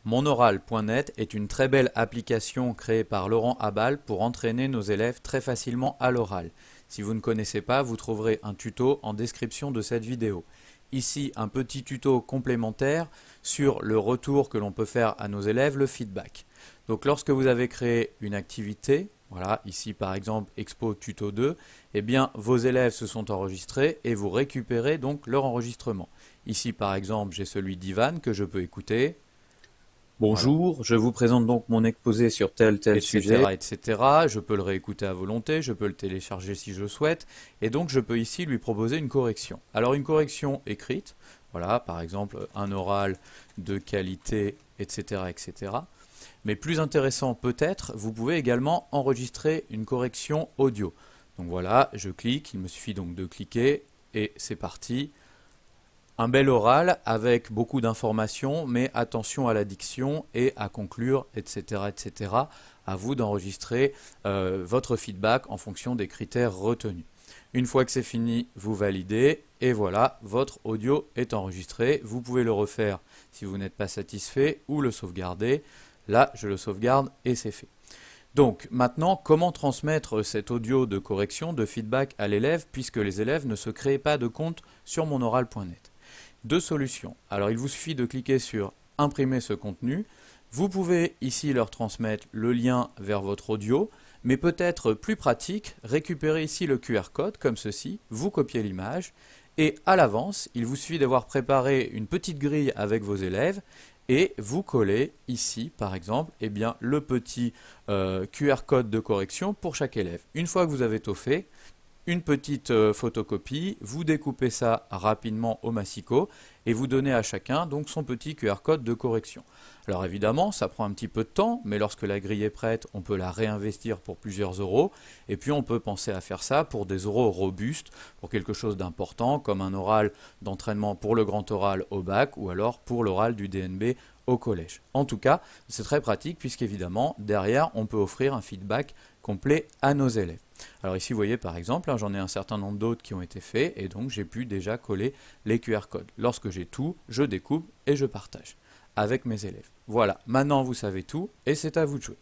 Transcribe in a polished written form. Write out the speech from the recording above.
Monoral.net est une très belle application créée par Laurent Abal pour entraîner nos élèves très facilement à l'oral. Si vous ne connaissez pas, vous trouverez un tuto en description de cette vidéo. Ici, un petit tuto complémentaire sur le retour que l'on peut faire à nos élèves, le feedback. Donc lorsque vous avez créé une activité, voilà, ici par exemple Expo Tuto 2, eh bien vos élèves se sont enregistrés et vous récupérez donc leur enregistrement. Ici par exemple, j'ai celui d'Ivan que je peux écouter. Voilà. Bonjour, je vous présente donc mon exposé sur tel sujet. Etc., etc. Je peux le réécouter à volonté, je peux le télécharger si je le souhaite, et donc je peux ici lui proposer une correction. Alors une correction écrite, voilà, par exemple un oral de qualité, etc., etc. Mais plus intéressant peut-être, vous pouvez également enregistrer une correction audio. Donc voilà, je clique, il me suffit donc de cliquer, et c'est parti. Un bel oral avec beaucoup d'informations, mais attention à la diction et à conclure, etc., etc. À vous d'enregistrer votre feedback en fonction des critères retenus. Une fois que c'est fini, vous validez et voilà, votre audio est enregistré. Vous pouvez le refaire si vous n'êtes pas satisfait ou le sauvegarder. Là, je le sauvegarde et c'est fait. Donc maintenant, comment transmettre cet audio de correction, de feedback à l'élève puisque les élèves ne se créent pas de compte sur monoral.net? Deux solutions. Alors il vous suffit de cliquer sur imprimer ce contenu. Vous pouvez ici leur transmettre le lien vers votre audio, mais peut-être plus pratique, récupérer ici le QR code comme ceci, vous copiez l'image et à l'avance, il vous suffit d'avoir préparé une petite grille avec vos élèves et vous collez ici par exemple eh bien, le petit QR code de correction pour chaque élève. Une fois que vous avez tout fait, une petite photocopie, vous découpez ça rapidement au massicot et vous donnez à chacun donc son petit QR code de correction. Alors évidemment, ça prend un petit peu de temps, mais lorsque la grille est prête, on peut la réinvestir pour plusieurs euros et puis on peut penser à faire ça pour des euros robustes, pour quelque chose d'important comme un oral d'entraînement pour le grand oral au bac ou alors pour l'oral du DNB au collège. En tout cas, c'est très pratique puisqu'évidemment, derrière, on peut offrir un feedback complet à nos élèves. Alors ici, vous voyez par exemple, hein, j'en ai un certain nombre d'autres qui ont été faits et donc j'ai pu déjà coller les QR codes. Lorsque j'ai tout, je découpe et je partage avec mes élèves. Voilà, maintenant vous savez tout et c'est à vous de jouer.